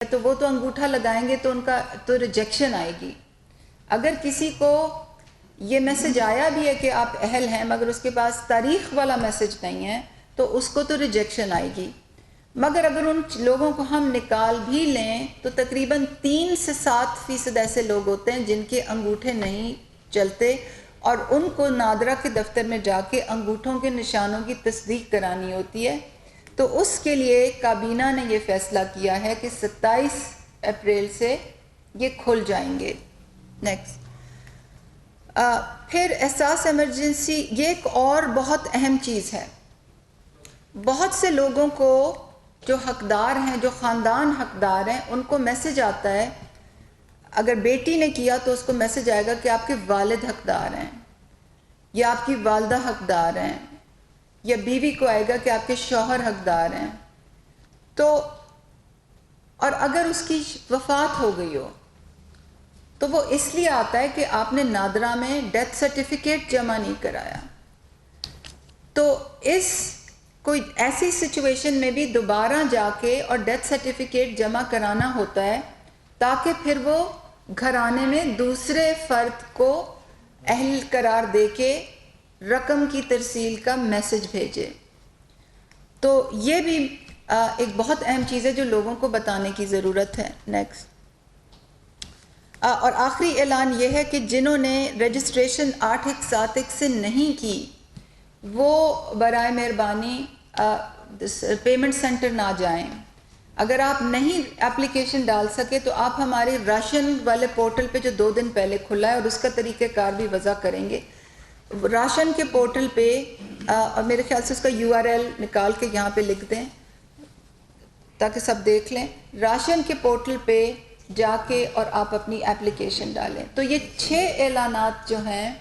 تو وہ تو انگوٹھا لگائیں گے تو ان کا تو ریجیکشن آئے گی. اگر کسی کو یہ میسج آیا بھی ہے کہ آپ اہل ہیں مگر اس کے پاس تاریخ والا میسج نہیں ہے تو اس کو تو ریجیکشن آئے گی. مگر اگر ان لوگوں کو ہم نکال بھی لیں تو تقریباً 3 سے 7% ایسے لوگ ہوتے ہیں جن کے انگوٹھے نہیں چلتے اور ان کو نادرہ کے دفتر میں جا کے انگوٹھوں کے نشانوں کی تصدیق کرانی ہوتی ہے. تو اس کے لیے کابینہ نے یہ فیصلہ کیا ہے کہ 27 اپریل سے یہ کھل جائیں گے. نیکسٹ. پھر احساس ایمرجنسی، یہ ایک اور بہت اہم چیز ہے. بہت سے لوگوں کو جو حقدار ہیں، جو خاندان حقدار ہیں، ان کو میسج آتا ہے. اگر بیٹی نے کیا تو اس کو میسج آئے گا کہ آپ کے والد حقدار ہیں یا آپ کی والدہ حقدار ہیں، یا بیوی کو آئے گا کہ آپ کے شوہر حقدار ہیں. تو اور اگر اس کی وفات ہو گئی ہو تو وہ اس لیے آتا ہے کہ آپ نے نادرہ میں ڈیتھ سرٹیفکیٹ جمع نہیں کرایا. تو اس کوئی ایسی سچویشن میں بھی دوبارہ جا کے اور ڈیتھ سرٹیفکیٹ جمع کرانا ہوتا ہے تاکہ پھر وہ گھرانے میں دوسرے فرد کو اہل قرار دے کے رقم کی ترسیل کا میسج بھیجے. تو یہ بھی ایک بہت اہم چیز ہے جو لوگوں کو بتانے کی ضرورت ہے. نیکسٹ. اور آخری اعلان یہ ہے کہ جنہوں نے رجسٹریشن 8171 سے نہیں کی وہ برائے مہربانی پیمنٹ سینٹر نہ جائیں. اگر آپ نہیں اپلیکیشن ڈال سکے تو آپ ہمارے راشن والے پورٹل پہ جو 2 دن پہلے کھلا ہے اور اس کا طریقہ کار بھی وضع کریں گے. راشن کے پورٹل پہ اور میرے خیال سے اس کا URL نکال کے یہاں پہ لکھ دیں تاکہ سب دیکھ لیں. راشن کے پورٹل پہ جا کے اور آپ اپنی اپلیکیشن ڈالیں. تو یہ 6 اعلانات جو ہیں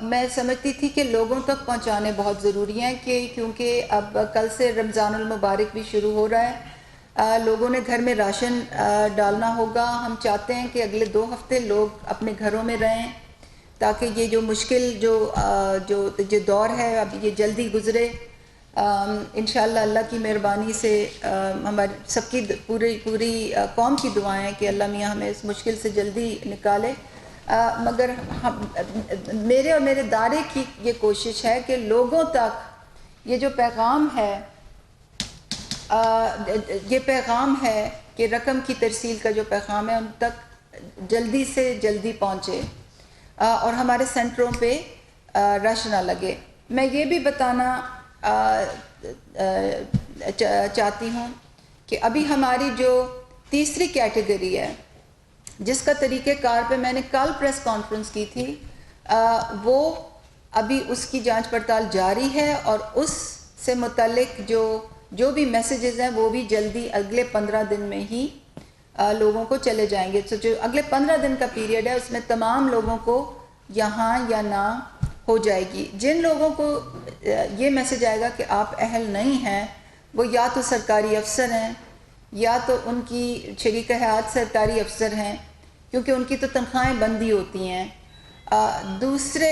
میں سمجھتی تھی کہ لوگوں تک پہنچانے بہت ضروری ہیں کیونکہ اب کل سے رمضان المبارک بھی شروع ہو رہا ہے. لوگوں نے گھر میں راشن ڈالنا ہوگا. ہم چاہتے ہیں کہ اگلے 2 ہفتے لوگ اپنے گھروں میں رہیں تاکہ یہ جو مشکل جو دور ہے اب یہ جلدی گزرے. انشاءاللہ اللہ کی مہربانی سے ہماری سب کی پوری قوم کی دعائیں ہیں کہ اللہ میاں ہمیں اس مشکل سے جلدی نکالے. مگر میرے اور میرے دارے کی یہ کوشش ہے کہ لوگوں تک یہ جو پیغام ہے یہ پیغام ہے کہ رقم کی ترسیل کا جو پیغام ہے ان تک جلدی سے جلدی پہنچے اور ہمارے سینٹروں پہ رش نہ لگے. میں یہ بھی بتانا چاہتی ہوں کہ ابھی ہماری جو تیسری کیٹیگری ہے جس کا طریقہ کار پہ میں نے کل پریس کانفرنس کی تھی وہ ابھی اس کی جانچ پڑتال جاری ہے اور اس سے متعلق جو بھی میسیجز ہیں وہ بھی جلدی اگلے 15 دن میں ہی لوگوں کو چلے جائیں گے. تو جو اگلے 15 دن کا پیریڈ ہے اس میں تمام لوگوں کو یہاں یا نہ ہو جائے گی. جن لوگوں کو یہ میسج آئے گا کہ آپ اہل نہیں ہیں وہ یا تو سرکاری افسر ہیں یا تو ان کی شریک حیات سرکاری افسر ہیں کیونکہ ان کی تو تنخواہیں بندی ہوتی ہیں. دوسرے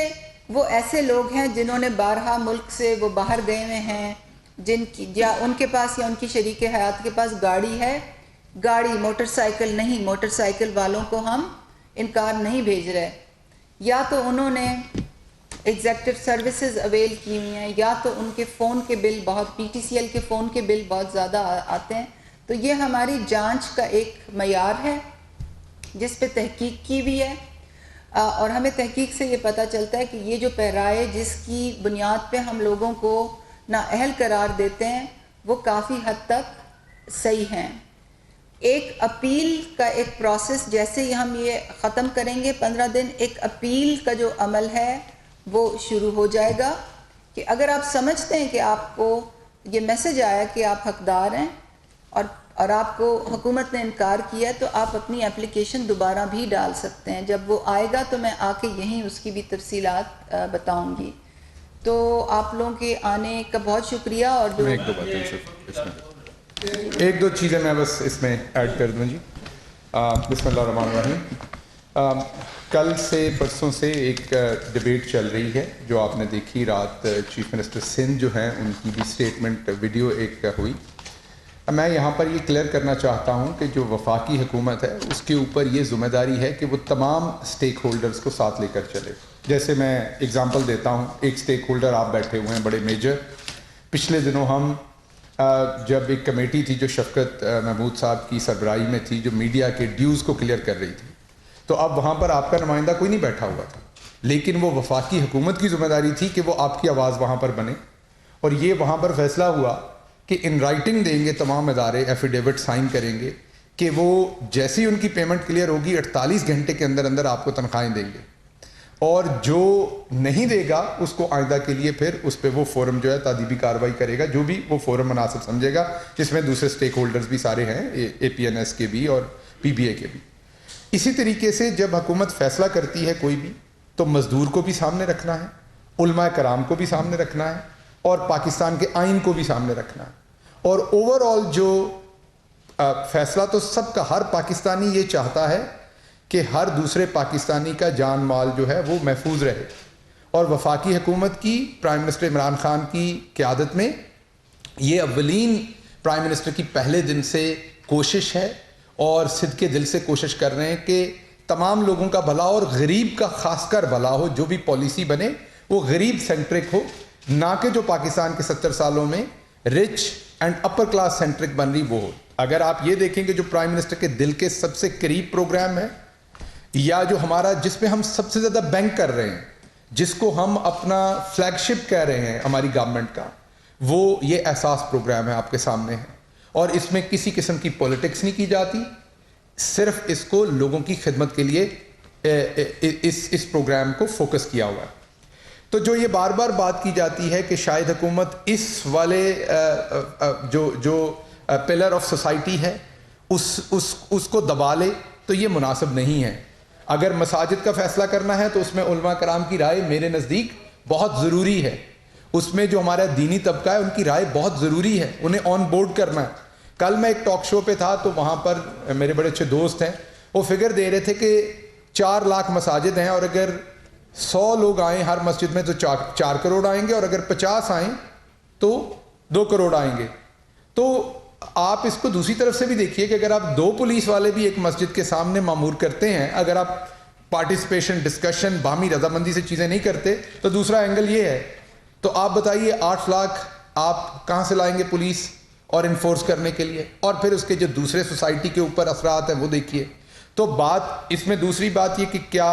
وہ ایسے لوگ ہیں جنہوں نے بارہا ملک سے وہ باہر گئے ہوئے ہیں جن کی یا ان کے پاس یا ان کی شریک حیات کے پاس گاڑی ہے. گاڑی موٹر سائیکل نہیں، موٹر سائیکل والوں کو ہم انکار نہیں بھیج رہے. یا تو انہوں نے ایگزیکٹو سروسز اویل کی ہوئی ہیں یا تو ان کے فون کے بل بہت PTCL کے فون کے بل بہت زیادہ آتے ہیں. تو یہ ہماری جانچ کا ایک معیار ہے جس پہ تحقیق کی بھی ہے اور ہمیں تحقیق سے یہ پتہ چلتا ہے کہ یہ جو پیرائے جس کی بنیاد پہ ہم لوگوں کو نااہل قرار دیتے ہیں وہ کافی حد تک صحیح ہیں. ایک اپیل کا ایک پروسیس جیسے ہی ہم یہ ختم کریں گے 15 دن ایک اپیل کا جو عمل ہے وہ شروع ہو جائے گا کہ اگر آپ سمجھتے ہیں کہ آپ کو یہ میسج آیا کہ آپ حقدار ہیں اور آپ کو حکومت نے انکار کیا تو آپ اپنی اپلیکیشن دوبارہ بھی ڈال سکتے ہیں. جب وہ آئے گا تو میں آ کے یہیں اس کی بھی تفصیلات بتاؤں گی. تو آپ لوگوں کے آنے کا بہت شکریہ. اور جو ایک دو چیزیں میں بس اس میں ایڈ کر دوں جی. بسم اللہ الرحمن الرحیم. کل سے پرسوں سے ایک ڈبیٹ چل رہی ہے جو آپ نے دیکھی رات چیف منسٹر سندھ جو ہیں ان کی بھی اسٹیٹمنٹ ویڈیو ایک ہوئی. میں یہاں پر یہ کلیئر کرنا چاہتا ہوں کہ جو وفاقی حکومت ہے اس کے اوپر یہ ذمہ داری ہے کہ وہ تمام اسٹیک ہولڈرز کو ساتھ لے کر چلے. جیسے میں اگزامپل دیتا ہوں, ایک اسٹیک ہولڈر آپ بیٹھے ہوئے ہیں بڑے میجر. پچھلے دنوں ہم جب ایک کمیٹی تھی جو شفقت محمود صاحب کی سربراہی میں تھی, جو میڈیا کے ڈیوز کو کلیئر کر رہی تھی, تو اب وہاں پر آپ کا نمائندہ کوئی نہیں بیٹھا ہوا تھا, لیکن وہ وفاقی حکومت کی ذمہ داری تھی کہ وہ آپ کی آواز وہاں پر بنے. اور یہ وہاں پر فیصلہ ہوا کہ ان رائٹنگ دیں گے تمام ادارے, ایفیڈیوٹ سائن کریں گے کہ وہ جیسی ان کی پیمنٹ کلیئر ہوگی 48 گھنٹے کے اندر اندر آپ کو تنخواہیں دیں گے, اور جو نہیں دے گا اس کو آئندہ کے لیے پھر اس پہ وہ فورم جو ہے تادیبی کارروائی کرے گا, جو بھی وہ فورم مناسب سمجھے گا, جس میں دوسرے اسٹیک ہولڈرز بھی سارے ہیں, اے پی این ایس کے بھی اور پی بی اے کے بھی. اسی طریقے سے جب حکومت فیصلہ کرتی ہے کوئی بھی, تو مزدور کو بھی سامنے رکھنا ہے, علماء کرام کو بھی سامنے رکھنا ہے, اور پاکستان کے آئین کو بھی سامنے رکھنا ہے. اور اوور آل جو فیصلہ تو سب کا, ہر پاکستانی یہ چاہتا ہے کہ ہر دوسرے پاکستانی کا جان مال جو ہے وہ محفوظ رہے. اور وفاقی حکومت کی پرائم منسٹر عمران خان کی قیادت میں یہ اولین پرائم منسٹر کی پہلے دن سے کوشش ہے, اور صدقے دل سے کوشش کر رہے ہیں کہ تمام لوگوں کا بھلا اور غریب کا خاص کر بھلا ہو. جو بھی پالیسی بنے وہ غریب سینٹرک ہو, نہ کہ جو پاکستان کے 70 سالوں میں rich and upper class centric بن رہی وہ ہو. اگر آپ یہ دیکھیں کہ جو پرائم منسٹر کے دل کے سب سے قریب پروگرام ہے, یا جو ہمارا جس پہ ہم سب سے زیادہ بینک کر رہے ہیں, جس کو ہم اپنا فلیگ شپ کہہ رہے ہیں ہماری گورنمنٹ کا, وہ یہ احساس پروگرام ہے آپ کے سامنے ہے. اور اس میں کسی قسم کی پولیٹکس نہیں کی جاتی, صرف اس کو لوگوں کی خدمت کے لیے اس پروگرام کو فوکس کیا ہوا ہے. تو جو یہ بار بار بات کی جاتی ہے کہ شاید حکومت اس والے جو پلر آف سوسائٹی ہے اس کو دبا لے, تو یہ مناسب نہیں ہے. اگر مساجد کا فیصلہ کرنا ہے تو اس میں علماء کرام کی رائے میرے نزدیک بہت ضروری ہے. اس میں جو ہمارا دینی طبقہ ہے ان کی رائے بہت ضروری ہے, انہیں آن بورڈ کرنا ہے. کل میں ایک ٹاک شو پہ تھا, تو وہاں پر میرے بڑے اچھے دوست ہیں, وہ فگر دے رہے تھے کہ 4 لاکھ مساجد ہیں, اور اگر 100 لوگ آئیں ہر مسجد میں تو 4 کروڑ آئیں گے, اور اگر 50 آئیں تو 2 کروڑ آئیں گے. تو آپ اس کو دوسری طرف سے بھی دیکھیے کہ اگر آپ 2 پولیس والے بھی ایک مسجد کے سامنے مامور کرتے ہیں, اگر آپ پارٹیسپیشن, ڈسکشن, باہمی رضامندی سے چیزیں نہیں کرتے, تو دوسرا اینگل یہ ہے. تو آپ بتائیے 8 لاکھ آپ کہاں سے لائیں گے پولیس اور انفورس کرنے کے لیے؟ اور پھر اس کے جو دوسرے سوسائٹی کے اوپر اثرات ہیں وہ دیکھیے. تو بات اس میں دوسری بات یہ کہ کیا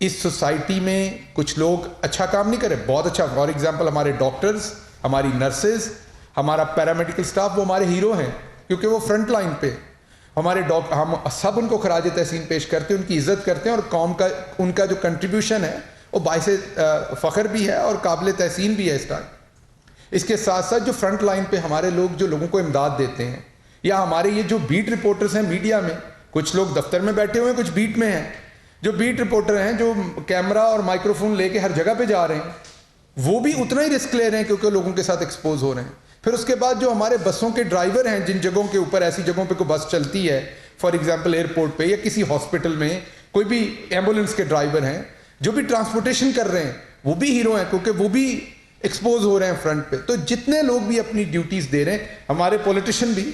اس سوسائٹی میں کچھ لوگ اچھا کام نہیں کرے؟ بہت اچھا. فار ایگزامپل ہمارے ڈاکٹرز, ہماری نرسز, ہمارا پیرامیڈیکل سٹاف, وہ ہمارے ہیرو ہیں کیونکہ وہ فرنٹ لائن پہ. ہمارے ہم سب ان کو خراج تحسین پیش کرتے ہیں, ان کی عزت کرتے ہیں, اور قوم کا ان کا جو کنٹریبیوشن ہے وہ باعث فخر بھی ہے اور قابل تحسین بھی ہے اس ٹائم. اس کے ساتھ ساتھ جو فرنٹ لائن پہ ہمارے لوگ جو لوگوں کو امداد دیتے ہیں, یا ہمارے یہ جو بیٹ رپورٹرز ہیں میڈیا میں, کچھ لوگ دفتر میں بیٹھے ہوئے ہیں, کچھ بیٹ میں ہیں. جو بیٹ رپورٹر ہیں جو کیمرہ اور مائکروفون لے کے ہر جگہ پہ جا رہے ہیں, وہ بھی اتنا ہی رسک لے رہے ہیں کیونکہ لوگوں کے ساتھ ایکسپوز ہو رہے ہیں. پھر اس کے بعد جو ہمارے بسوں کے ڈرائیور ہیں, جن جگہوں کے اوپر ایسی جگہوں پہ کوئی بس چلتی ہے, فار ایگزامپل ایئرپورٹ پہ یا کسی ہاسپٹل میں, کوئی بھی ایمبولینس کے ڈرائیور ہیں جو بھی ٹرانسپورٹیشن کر رہے ہیں, وہ بھی ہیرو ہیں کیونکہ وہ بھی ایکسپوز ہو رہے ہیں فرنٹ پہ. تو جتنے لوگ بھی اپنی ڈیوٹیز دے رہے ہیں, ہمارے پولیٹیشین بھی,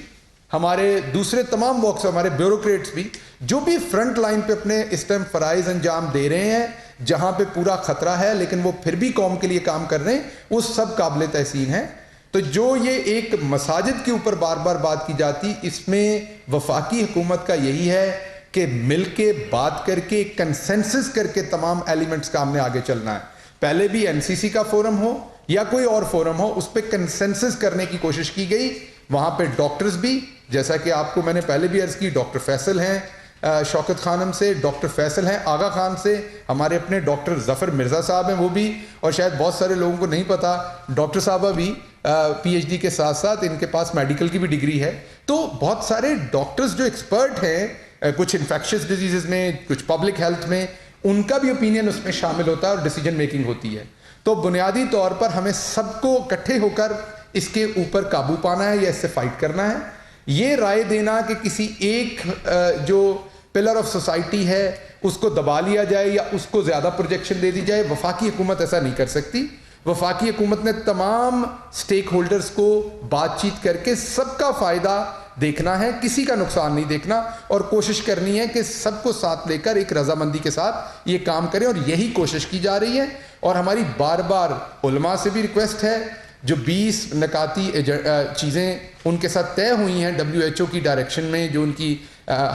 ہمارے دوسرے تمام ورکس, ہمارے بیوروکریٹس بھی, جو بھی فرنٹ لائن پہ اپنے اس ٹائم فرائض انجام دے رہے ہیں, جہاں پہ پورا خطرہ ہے لیکن وہ پھر بھی قوم کے لیے کام کر رہے ہیں, وہ سب قابل تحسین ہیں. تو جو یہ ایک مساجد کے اوپر بار بار بات کی جاتی, اس میں وفاقی حکومت کا یہی ہے کہ مل کے بات کر کے کنسنسس کر کے تمام ایلیمنٹس کا ہم نے آگے چلنا ہے. پہلے بھی این سی سی کا فورم ہو یا کوئی اور فورم ہو, اس پہ کنسنسس کرنے کی کوشش کی گئی. وہاں پہ ڈاکٹرز بھی, جیسا کہ آپ کو میں نے پہلے بھی عرض کی, ڈاکٹر فیصل ہیں شوکت خانم سے, ڈاکٹر فیصل ہیں آغا خان سے, ہمارے اپنے ڈاکٹر ظفر مرزا صاحب ہیں وہ بھی, اور شاید بہت سارے لوگوں کو نہیں پتا ڈاکٹر صاحبہ بھی پی ایچ ڈی کے ساتھ ساتھ ان کے پاس میڈیکل کی بھی ڈگری ہے. تو بہت سارے ڈاکٹرز جو ایکسپرٹ ہیں, کچھ انفیکشس ڈیزیزز میں, کچھ پبلک ہیلتھ میں, ان کا بھی اوپینین اس میں شامل ہوتا ہے اور ڈیسیجن میکنگ ہوتی ہے. تو بنیادی طور پر ہمیں سب کو اکٹھے ہو کر اس کے اوپر قابو پانا ہے یا اس سے فائٹ کرنا ہے. یہ رائے دینا کہ کسی ایک جو پلر آف سوسائٹی ہے اس کو دبا لیا جائے یا اس کو زیادہ پروجیکشن دے دی جائے, وفاقی حکومت ایسا نہیں کر سکتی. وفاقی حکومت نے تمام سٹیک ہولڈرز کو بات چیت کر کے سب کا فائدہ دیکھنا ہے, کسی کا نقصان نہیں دیکھنا, اور کوشش کرنی ہے کہ سب کو ساتھ لے کر ایک رضامندی کے ساتھ یہ کام کریں, اور یہی کوشش کی جا رہی ہے. اور ہماری بار بار علماء سے بھی ریکویسٹ ہے, جو 20 نکاتی چیزیں ان کے ساتھ طے ہوئی ہیں WHO کی ڈائریکشن میں, جو ان کی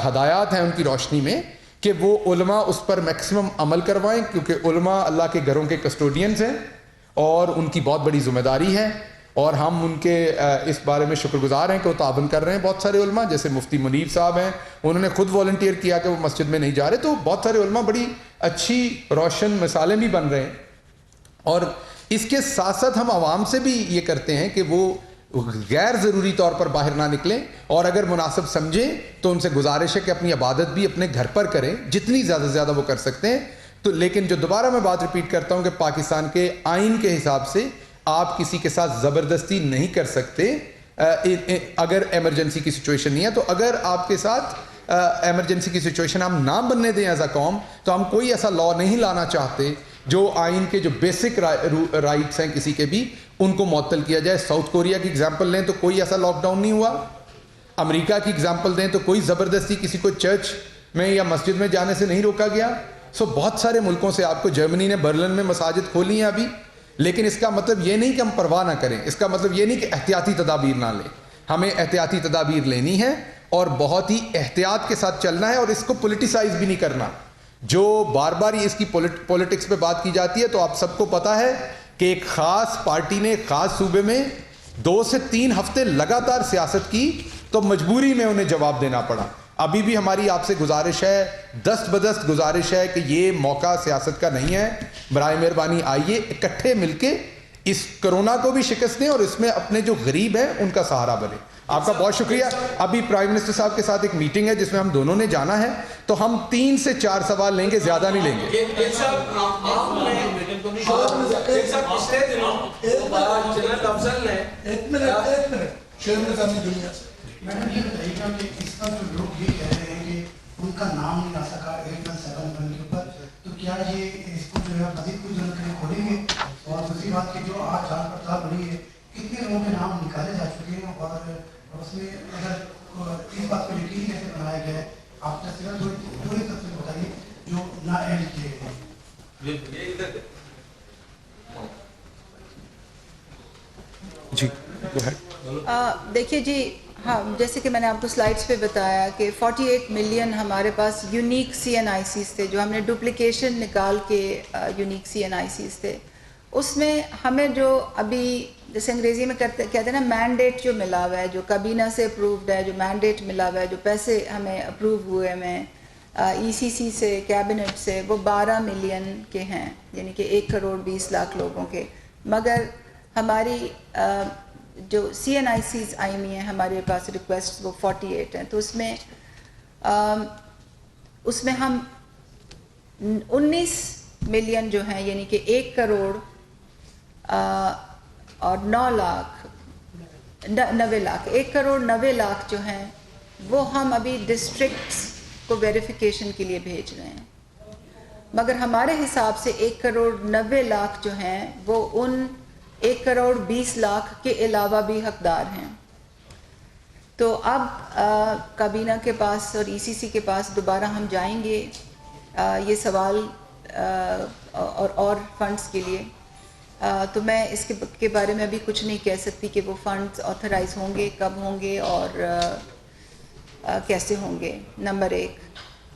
ہدایات ہیں ان کی روشنی میں, کہ وہ علماء اس پر میکسیمم عمل کروائیں, کیونکہ علماء اللہ کے گھروں کے کسٹوڈینز ہیں اور ان کی بہت بڑی ذمہ داری ہے, اور ہم ان کے اس بارے میں شکر گزار ہیں کہ وہ تعاون کر رہے ہیں. بہت سارے علماء, جیسے مفتی منیر صاحب ہیں, انہوں نے خود والنٹیئر کیا کہ وہ مسجد میں نہیں جا رہے, تو بہت سارے علماء بڑی اچھی روشن مثالیں بھی بن رہے ہیں. اور اس کے ساتھ ساتھ ہم عوام سے بھی یہ کرتے ہیں کہ وہ غیر ضروری طور پر باہر نہ نکلیں, اور اگر مناسب سمجھیں تو ان سے گزارش ہے کہ اپنی عبادت بھی اپنے گھر پر کریں جتنی زیادہ سے زیادہ وہ کر سکتے ہیں. تو لیکن جو دوبارہ میں بات ریپیٹ کرتا ہوں کہ پاکستان کے آئین کے حساب سے آپ کسی کے ساتھ زبردستی نہیں کر سکتے اگر ایمرجنسی کی سچویشن نہیں ہے. تو اگر آپ کے ساتھ ایمرجنسی کی سچویشن ہم نہ بننے دیں ایز اے قوم, تو ہم کوئی ایسا لا نہیں لانا چاہتے جو آئین کے جو بیسک رائٹس ہیں کسی کے بھی, ان کو معطل کیا جائے. ساؤتھ کوریا کی اگزامپل لیں تو کوئی ایسا لاک ڈاؤن نہیں ہوا. امریکہ کی اگزامپل دیں تو کوئی زبردستی کسی کو چرچ میں یا مسجد میں جانے سے نہیں روکا گیا. بہت سارے ملکوں سے, آپ کو جرمنی نے برلن میں مساجد کھولی ہیں ابھی, لیکن اس کا مطلب یہ نہیں کہ ہم پرواہ نہ کریں, اس کا مطلب یہ نہیں کہ احتیاطی تدابیر نہ لیں. ہمیں احتیاطی تدابیر لینی ہے اور بہت ہی احتیاط کے ساتھ چلنا ہے, اور اس کو پولیٹیسائز بھی نہیں کرنا. جو بار بار اس کی پولیٹکس پہ بات کی جاتی ہے, تو آپ سب کو پتا ہے کہ ایک خاص پارٹی نے خاص صوبے میں 2 سے 3 ہفتے لگاتار سیاست کی, تو مجبوری میں انہیں جواب دینا پڑا. ابھی بھی ہماری آپ سے گزارش ہے, دست بدست گزارش ہے کہ یہ موقع سیاست کا نہیں ہے. برائے مہربانی آئیے اکٹھے مل کے اس کرونا کو بھی شکست دیں, اور اس میں اپنے جو غریب ہیں ان کا سہارا بنے. آپ کا بہت شکریہ. ابھی پرائم منسٹر صاحب کے ساتھ ایک میٹنگ ہے جس میں ہم دونوں نے جانا ہے, تو ہم 3 سے 4 سوال لیں گے, زیادہ نہیں لیں گے. میڈم یہ بتائیے گا کہ اس کا جو لوگ یہ کہہ رہے ہیں کہ ان کا نام نہیں آ سکا 817 کے اوپر, تو کیا یہ اس کو جو ہے مزید کوئی جانکاری کھولیں گے؟ اور دوسری بات کہ جو آج جانچ پڑتال ہوئی ہے, کتنے لوگوں کے نام نکالے جا چکے ہیں, اور اس میں اگر اس بات کو یقینی کیسے بنایا گیا ہے, آپ تفصیلات تھوڑی تفصیل بتائیے جو نہ ایڈ کیے گئے. جی دیکھیے جی, ہاں جیسے کہ میں نے آپ کو سلائڈس پہ بتایا کہ 48 ملین ہمارے پاس یونیک CNICs تھے, جو ہم نے ڈپلیکیشن نکال کے یونیک CNICs تھے. اس میں ہمیں جو ابھی جیسے انگریزی میں کہتے ہیں نا مینڈیٹ جو ملا ہوا ہے, جو کابینہ سے اپرووڈ ہے, جو مینڈیٹ ملا ہوا ہے, جو پیسے ہمیں اپروو ہوئے ہمیں ECC سے, کیبنٹ سے, وہ 12 ملین کے ہیں, یعنی کہ 1 کروڑ 20 لاکھ لوگوں کے. مگر ہماری جو CNICs آئی ہوئی ہیں ہمارے پاس ریکویسٹ, وہ 48 ہیں. تو اس میں ہم 19 ملین جو ہیں, یعنی کہ 1 کروڑ اور 9 لاکھ 90 لاکھ 1 کروڑ 90 لاکھ جو ہیں, وہ ہم ابھی ڈسٹرکٹس کو ویریفیکیشن کے لیے بھیج رہے ہیں. مگر ہمارے حساب سے 1 کروڑ 90 لاکھ جو ہیں وہ ان 1 کروڑ 20 لاکھ کے علاوہ بھی حقدار ہیں. تو اب کابینہ کے پاس اور ECC کے پاس دوبارہ ہم جائیں گے یہ سوال اور فنڈز کے لیے. تو میں اس کے بارے میں ابھی کچھ نہیں کہہ سکتی کہ وہ فنڈز آتھرائز ہوں گے, کب ہوں گے اور کیسے ہوں گے. نمبر 1.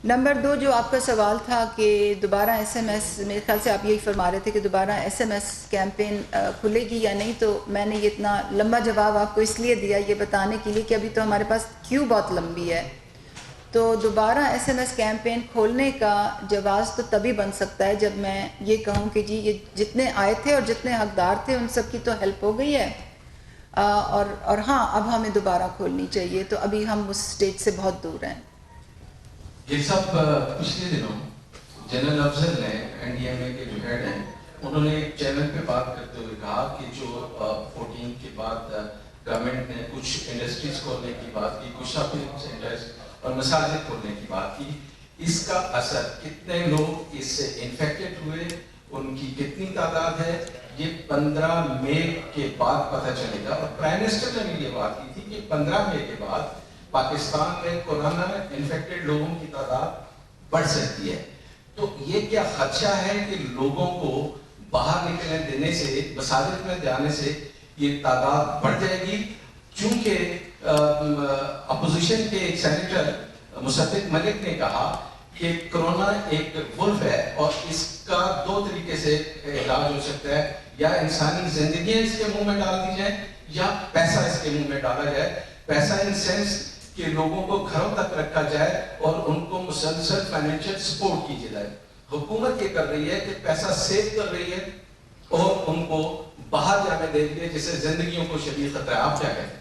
نمبر 2, جو آپ کا سوال تھا کہ دوبارہ SMS, میرے خیال سے آپ یہی فرما رہے تھے کہ دوبارہ SMS کیمپین کھلے گی یا نہیں. تو میں نے یہ اتنا لمبا جواب آپ کو اس لیے دیا, یہ بتانے کے لیے کہ ابھی تو ہمارے پاس کیو بہت لمبی ہے. تو دوبارہ SMS کیمپین کھولنے کا جواز تو تبھی بن سکتا ہے جب میں یہ کہوں کہ جی یہ جتنے آئے تھے اور جتنے حقدار تھے ان سب کی تو ہیلپ ہو گئی ہے, اور ہاں اب ہمیں دوبارہ کھولنی چاہیے. تو ابھی ہم اس سٹیج سے بہت دور ہیں. یہ سب پچھلے دنوں جنرل افضل نے NDMA کے جو ہیڈ ہیں, انہوں نے ایک چینل پہ بات کرتے ہوئے کہا کہ جو 14 کے بعد گورنمنٹ نے کچھ انڈسٹریز کھولنے کی بات کی, کچھ شاپنگ سینٹرز اور مساجد کھولنے کی بات کی, اس کا اثر کتنے لوگ اس سے انفیکٹڈ ہوئے ان کی کتنی تعداد ہے یہ 15 مئی کے بعد پتہ چلے گا. اور پرائم منسٹر نے بھی یہ بات کی تھی کہ 15 مئی کے بعد پاکستان میں کورونا انفیکٹڈ لوگوں کی تعداد بڑھ سکتی ہے. تو یہ کیا خدشہ ہے کہ لوگوں کو باہر نکلنے دینے سے, مساجد میں جانے سے یہ تعداد بڑھ جائے گی؟ چونکہ اپوزیشن کے ایک سینیٹر مصدق ملک نے کہا کہ کرونا ایک ولف ہے اور اس کا 2 طریقے سے علاج ہو سکتا ہے, یا انسانی زندگیاں اس کے منہ میں ڈال دی جائیں یا پیسہ اس کے منہ میں ڈالا جائے. پیسہ ان سینس کہ لوگوں کو گھروں تک رکھا جائے اور ان کو مسلسل فائنینشیل سپورٹ کی جائے. حکومت یہ کر رہی ہے کہ پیسہ سیو کر رہی ہے اور ان کو باہر جانے دے رہی ہے جس سے زندگیوں کو شدید خطرہ ہے. آپ کیا کہتے ہیں؟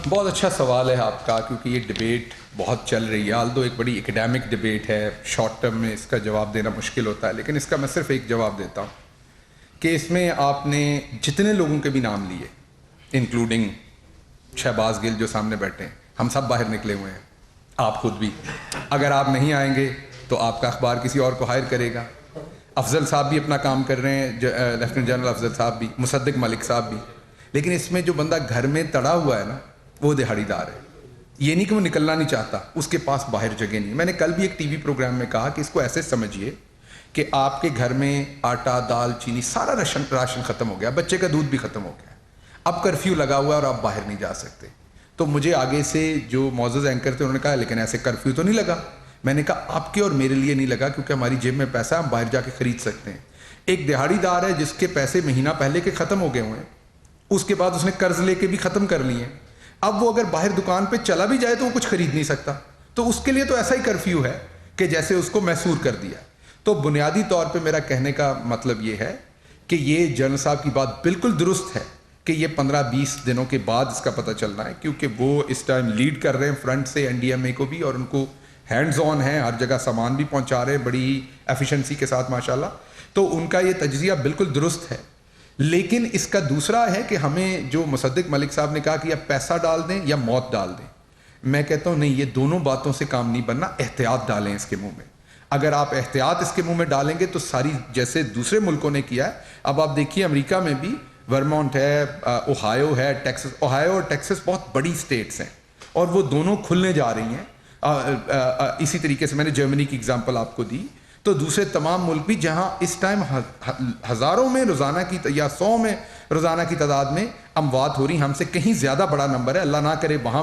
بہت اچھا سوال ہے آپ کا, کیونکہ یہ ڈبیٹ بہت چل رہی ہے. آلدو ایک بڑی اکیڈیمک ڈبیٹ ہے, شارٹ ٹرم میں اس کا جواب دینا مشکل ہوتا ہے, لیکن اس کا میں صرف ایک جواب دیتا ہوں کہ اس میں آپ نے جتنے لوگوں کے بھی نام لیے, انکلوڈنگ شہباز گل جو سامنے بیٹھے ہیں, ہم سب باہر نکلے ہوئے ہیں, آپ خود بھی. اگر آپ نہیں آئیں گے تو آپ کا اخبار کسی اور کو ہائر کرے گا. افضل صاحب بھی اپنا کام کر رہے ہیں, لیفٹیننٹ جنرل افضل صاحب بھی, مصدق ملک صاحب بھی. لیکن اس میں جو بندہ گھر میں تڑا ہوا ہے نا, وہ دہاڑی دار ہے. یہ نہیں کہ وہ نکلنا نہیں چاہتا, اس کے پاس باہر جگہ نہیں. میں نے کل بھی ایک ٹی وی پروگرام میں کہا کہ اس کو ایسے سمجھیے کہ آپ کے گھر میں آٹا, دال, چینی, سارا راشن ختم ہو گیا, بچے کا دودھ بھی ختم ہو گیا, اب کرفیو لگا ہوا ہے اور آپ باہر نہیں جا سکتے. تو مجھے آگے سے جو معزز اینکر تھے انہوں نے کہا لیکن ایسے کرفیو تو نہیں لگا. میں نے کہا آپ کے اور میرے لیے نہیں لگا, کیونکہ ہماری جیب میں پیسہ ہے, ہم باہر جا کے خرید سکتے ہیں. ایک دہاڑی دار ہے جس کے پیسے مہینہ پہلے کے ختم ہو گئے ہوئے ہیں, اس کے بعد اس نے قرض لے کے بھی ختم کر لیے ہیں. اب وہ اگر باہر دکان پہ چلا بھی جائے تو وہ کچھ خرید نہیں سکتا. تو اس کے لیے تو ایسا ہی کرفیو ہے کہ جیسے اس کو محصور کر دیا. تو بنیادی طور پہ میرا کہنے کا مطلب یہ ہے کہ یہ جنرل صاحب کی بات بالکل درست ہے کہ یہ 15-20 دنوں کے بعد اس کا پتہ چلنا ہے, کیونکہ وہ اس ٹائم لیڈ کر رہے ہیں فرنٹ سے این ڈی ایم اے کو بھی, اور ان کو ہینڈز آن ہیں, ہر جگہ سامان بھی پہنچا رہے ہیں بڑی ایفیشنسی کے ساتھ ماشاءاللہ. تو ان کا یہ تجزیہ بالکل درست ہے. لیکن اس کا دوسرا ہے کہ ہمیں جو مصدق ملک صاحب نے کہا کہ یا پیسہ ڈال دیں یا موت ڈال دیں, میں کہتا ہوں نہیں, یہ دونوں باتوں سے کام نہیں بننا. احتیاط ڈالیں اس کے منہ میں. اگر آپ احتیاط اس کے منہ میں ڈالیں گے تو ساری, جیسے دوسرے ملکوں نے کیا ہے, اب آپ دیکھیے امریکہ میں بھی ورمونٹ ہے, اوہایو ہے, ٹیکسس. اوہایو اور ٹیکسس بہت بڑی اسٹیٹس ہیں اور وہ دونوں کھلنے جا رہی ہیں. اسی طریقے سے میں نے جرمنی کی اگزامپل آپ کو دی. تو دوسرے تمام ملک بھی جہاں اس ٹائم ہزاروں میں روزانہ کی یا 100 میں روزانہ کی تعداد میں اموات ہو رہی, ہم سے کہیں زیادہ بڑا نمبر ہے, اللہ نہ کرے وہاں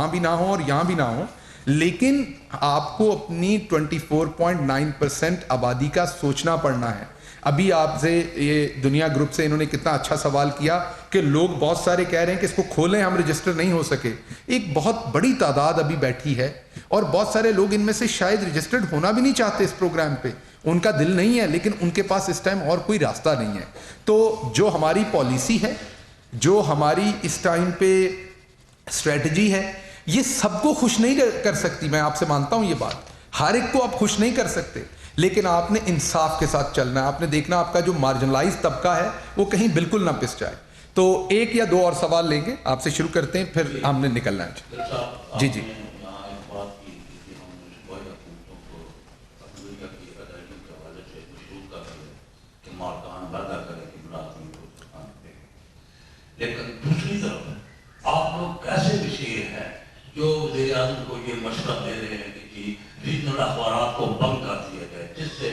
بھی نہ ہو اور یہاں بھی نہ ہو. لیکن آپ کو اپنی 24.9% آبادی کا سوچنا پڑنا ہے. ابھی آپ سے یہ دنیا گروپ سے انہوں نے کتنا اچھا سوال کیا کہ لوگ بہت سارے کہہ رہے ہیں کہ اس کو کھولیں, ہم رجسٹر نہیں ہو سکے. ایک بہت بڑی تعداد ابھی بیٹھی ہے اور بہت سارے لوگ ان میں سے شاید رجسٹرڈ ہونا بھی نہیں چاہتے اس پروگرام پہ, ان کا دل نہیں ہے, لیکن ان کے پاس اس ٹائم اور کوئی راستہ نہیں ہے. تو جو ہماری پالیسی ہے, جو ہماری اس ٹائم پہ اسٹریٹجی ہے, یہ سب کو خوش نہیں کر سکتی. میں آپ سے مانتا ہوں یہ بات, ہر ایک کو آپ خوش نہیں کر سکتے, لیکن آپ نے انصاف کے ساتھ چلنا ہے. آپ نے دیکھنا آپ کا جو مارجنلائز طبقہ ہے وہ کہیں بالکل نہ پس جائے. تو ایک یا 2 اور سوال لیں گے, آپ سے شروع کرتے ہیں, پھر ہم نے نکلنا ہے. جی جی. لیکن دوسری طرف آپ لوگ کیسے بشیر ہیں جو وزیر اعظم کو یہ مشورہ دے رہے ہیں کہ جی ریجنل اخبارات کو بند کر دیا جائے, جس سے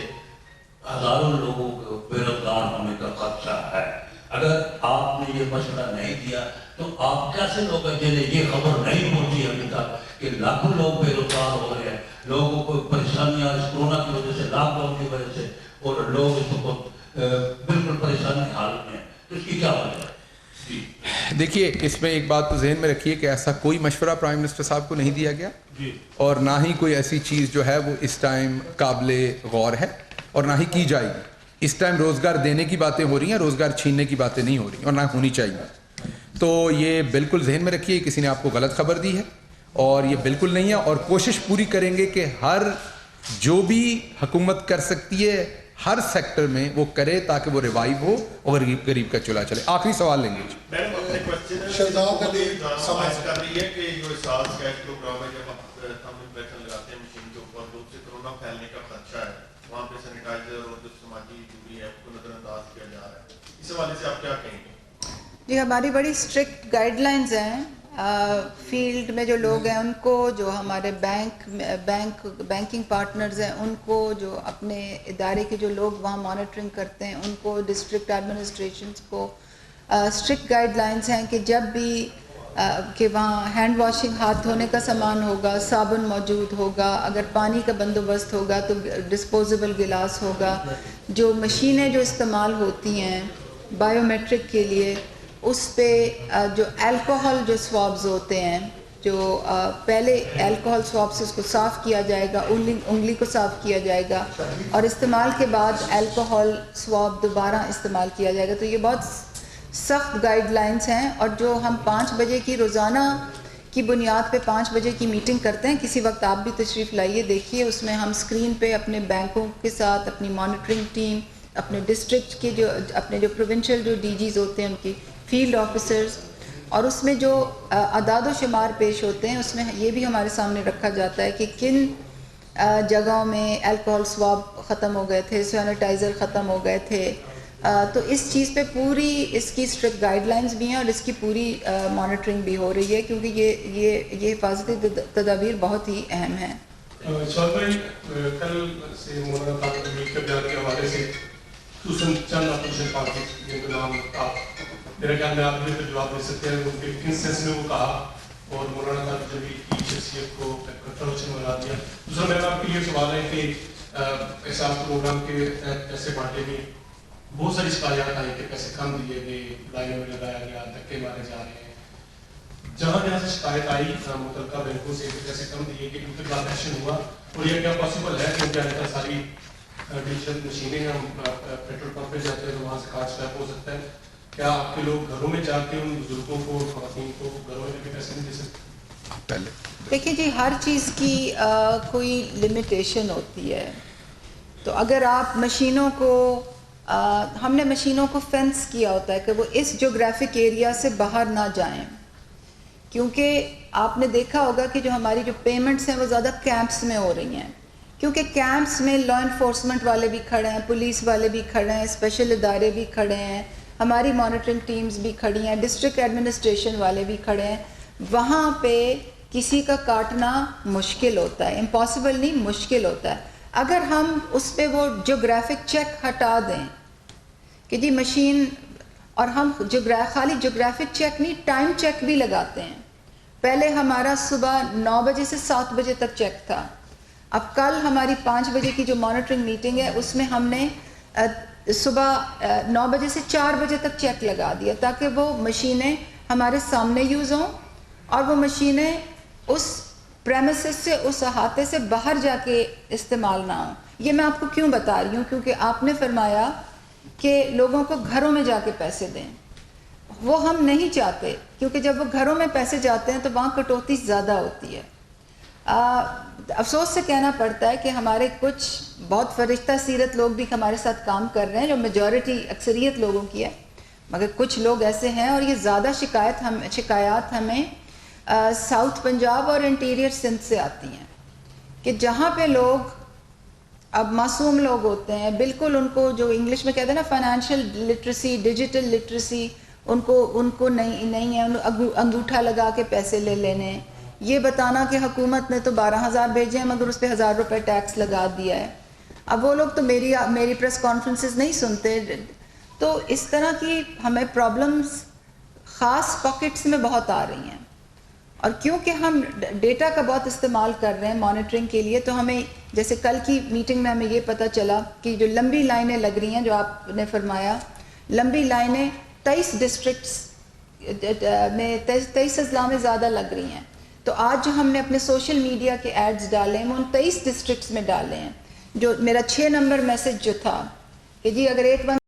ہزاروں لوگوں کو بے روزگار ہونے کا خدشہ ہے. اگر آپ نے یہ مشورہ نہیں دیا تو آپ کیسے لوگ ہیں جنہیں یہ خبر نہیں پہنچی ابھی تک کہ لاکھوں لوگ بے روزگار ہو رہے ہیں, لوگوں کو پریشانیاں اس کورونا کی وجہ سے, لاک ڈاؤن کی وجہ سے, اور لوگ اس کو بالکل پریشانی حالت میں, تو اس کی کیا وجہ ہے؟ دیکھیے, اس میں ایک بات تو ذہن میں رکھیے کہ ایسا کوئی مشورہ پرائم منسٹر صاحب کو نہیں دیا گیا, اور نہ ہی کوئی ایسی چیز جو ہے وہ اس ٹائم قابل غور ہے, اور نہ ہی کی جائے گی. اس ٹائم روزگار دینے کی باتیں ہو رہی ہیں, روزگار چھیننے کی باتیں نہیں ہو رہی, اور نہ ہونی چاہیے. تو یہ بالکل ذہن میں رکھیے, کسی نے آپ کو غلط خبر دی ہے اور یہ بالکل نہیں ہے. اور کوشش پوری کریں گے کہ ہر جو بھی حکومت کر سکتی ہے ہر سیکٹر میں وہ کرے تاکہ وہ ریوائیو ہو اور غریب کا چولہا چلے. آخری سوال لیں گے. شہزاد علی سمجھ کر رہی ہے کہ جو احساس کیش پروگرام ہے, جب ہم انفیکشن لگاتے ہیں مشین کے اوپر, لوگ سے کرونا پھیلنے کا خدشہ ہے, وہاں پہ سینیٹائزر اور دوری ہے اس کو نظر انداز کیا جا رہا ہے، اس حوالے سے آپ کیا کہیں گے؟ جی ہماری بڑی اسٹرکٹ گائیڈ لائنز ہیں فیلڈ میں جو لوگ ہیں ان کو، جو ہمارے بینکنگ پارٹنرز ہیں ان کو، جو اپنے ادارے کے جو لوگ وہاں مانیٹرنگ کرتے ہیں ان کو، ڈسٹرکٹ ایڈمنسٹریشنز کو اسٹرکٹ گائیڈ لائنز ہیں کہ جب بھی کہ وہاں ہینڈ واشنگ، ہاتھ دھونے کا سامان ہوگا، صابن موجود ہوگا، اگر پانی کا بندوبست ہوگا تو ڈسپوزیبل گلاس ہوگا، جو مشینیں جو استعمال ہوتی ہیں بائیو میٹرک کے لیے اس پہ جو الکوہل جو سوابز ہوتے ہیں، جو پہلے الکوہل سواب سے اس کو صاف کیا جائے گا، انگلی کو صاف کیا جائے گا اور استعمال کے بعد الکوہل سواب دوبارہ استعمال کیا جائے گا. تو یہ بہت سخت گائیڈ لائنز ہیں. اور جو ہم 5 بجے کی روزانہ کی بنیاد پہ 5 بجے کی میٹنگ کرتے ہیں، کسی وقت آپ بھی تشریف لائیے دیکھیے، اس میں ہم اسکرین پہ اپنے بینکوں کے ساتھ اپنی مانیٹرنگ ٹیم، اپنے ڈسٹرکٹ کے جو اپنے جو پروونشل جو ڈی جیز ہوتے ہیں ان کی فیلڈ آفیسرز، اور اس میں جو اعداد و شمار پیش ہوتے ہیں اس میں یہ بھی ہمارے سامنے رکھا جاتا ہے کہ کن جگہوں میں الکوہل سواب ختم ہو گئے تھے، سینیٹائزر ختم ہو گئے تھے. تو اس چیز پہ پوری اس کی اسٹرکٹ گائیڈ لائنز بھی ہیں اور اس کی پوری مانیٹرنگ بھی ہو رہی ہے، کیونکہ یہ حفاظتی تدابیر بہت ہی اہم ہیں. شاہد بھائی، کل سے مولانا طارق حمید کے بیان کے حوالے سے خصوصاً چند اپوزیشن پارٹی جن کا نام آپ میرا خیال میں آپ بھی جواب دے سکتے ہیں، ان کے کن سینس میں وہ کہا اور مولانا طارق حمید کی شخصیت کو کنٹروورشن بنا دیا. دوسرا میرا آپ کے لیے سوال ہے کہ ایسا آپ پروگرام کے ایسے بانٹے میں بہت ساری شکایات آئی کہ پیسے کم دیے گئے، لائنوں میں لگایا گیا، دھکے مارے جا رہے ہیں. جہاں جہاں سے شکایت آئی متعلقہ بینکوں سے کہ پیسے کم دیے گئے، ان کے خلاف ایکشن ہوا، اور یہ کیا پاسبل ہے کہ ان کے اندر ساری ڈیجیٹل مشینیں، ہم پیٹرول پمپ پہ جاتے ہیں تو وہاں سے کارڈ سویپ ہو سکتا ہے، کیا آپ کے لوگ گھروں میں جا کے ان بزرگوں کو، خواتین کو گھروں میں بھی پیسے نہیں دے سکتے؟ دیکھیں جی، ہر چیز کی کوئی لمیٹیشن ہوتی ہے. تو اگر آپ مشینوں کو ہم نے مشینوں کو فینس کیا ہوتا ہے کہ وہ اس جیوگرافک ایریا سے باہر نہ جائیں، کیونکہ آپ نے دیکھا ہوگا کہ جو ہماری جو پیمنٹس ہیں وہ زیادہ کیمپس میں ہو رہی ہیں، کیونکہ کیمپس میں لا انفورسمنٹ والے بھی کھڑے ہیں، پولیس والے بھی کھڑے ہیں، اسپیشل ادارے بھی کھڑے ہیں، ہماری مانیٹرنگ ٹیمز بھی کھڑی ہیں، ڈسٹرکٹ ایڈمنسٹریشن والے بھی کھڑے ہیں. وہاں پہ کسی کا کاٹنا مشکل ہوتا ہے، امپاسبل نہیں، مشکل ہوتا ہے. اگر ہم اس پہ وہ جیوگرافک چیک ہٹا دیں کہ جی مشین، اور ہم خالی جیوگرافک چیک نہیں، ٹائم چیک بھی لگاتے ہیں. پہلے ہمارا صبح 9 بجے سے 7 بجے تک چیک تھا. اب کل ہماری 5 بجے کی جو مانیٹرنگ میٹنگ ہے اس میں ہم نے صبح 9 بجے سے 4 بجے تک چیک لگا دیا تاکہ وہ مشینیں ہمارے سامنے یوز ہوں اور وہ مشینیں اس پریمیسز سے، اس احاطے سے باہر جا کے استعمال نہ ہوں. یہ میں آپ کو کیوں بتا رہی ہوں؟ کیونکہ آپ نے فرمایا کہ لوگوں کو گھروں میں جا کے پیسے دیں. وہ ہم نہیں چاہتے، کیونکہ جب وہ گھروں میں پیسے جاتے ہیں تو وہاں کٹوتی زیادہ ہوتی ہے. افسوس سے کہنا پڑتا ہے کہ ہمارے کچھ بہت فرشتہ سیرت لوگ بھی ہمارے ساتھ کام کر رہے ہیں، جو میجورٹی اکثریت لوگوں کی ہے، مگر کچھ لوگ ایسے ہیں، اور یہ زیادہ شکایات ہمیں ساؤتھ پنجاب اور انٹیریئر سندھ سے آتی ہیں کہ جہاں پہ لوگ اب معصوم لوگ ہوتے ہیں، بالکل ان کو جو انگلش میں کہتے ہیں نا فائنینشیل لٹریسی، ڈیجیٹل لٹریسی ان کو نہیں ہے، انگوٹھا لگا کے پیسے لے لینے، یہ بتانا کہ حکومت نے تو 12,000 بھیجے ہیں مگر اس پہ 1,000 روپے ٹیکس لگا دیا ہے. اب وہ لوگ تو میری پریس کانفرنسز نہیں سنتے. تو اس طرح کی ہمیں پرابلمز خاص پاکٹس میں بہت آ رہی ہیں، اور کیونکہ ہم ڈیٹا کا بہت استعمال کر رہے ہیں مانیٹرنگ کے لیے، تو ہمیں جیسے کل کی میٹنگ میں ہمیں یہ پتہ چلا کہ جو لمبی لائنیں لگ رہی ہیں، جو آپ نے فرمایا لمبی لائنیں 23 ڈسٹرکٹس میں 23 اضلاع میں زیادہ لگ رہی ہیں. تو آج جو ہم نے اپنے سوشل میڈیا کے ایڈز ڈالے ہیں وہ ان 23 ڈسٹرکٹس میں ڈالے ہیں. جو میرا 6 نمبر میسج جو تھا کہ جی اگر ایک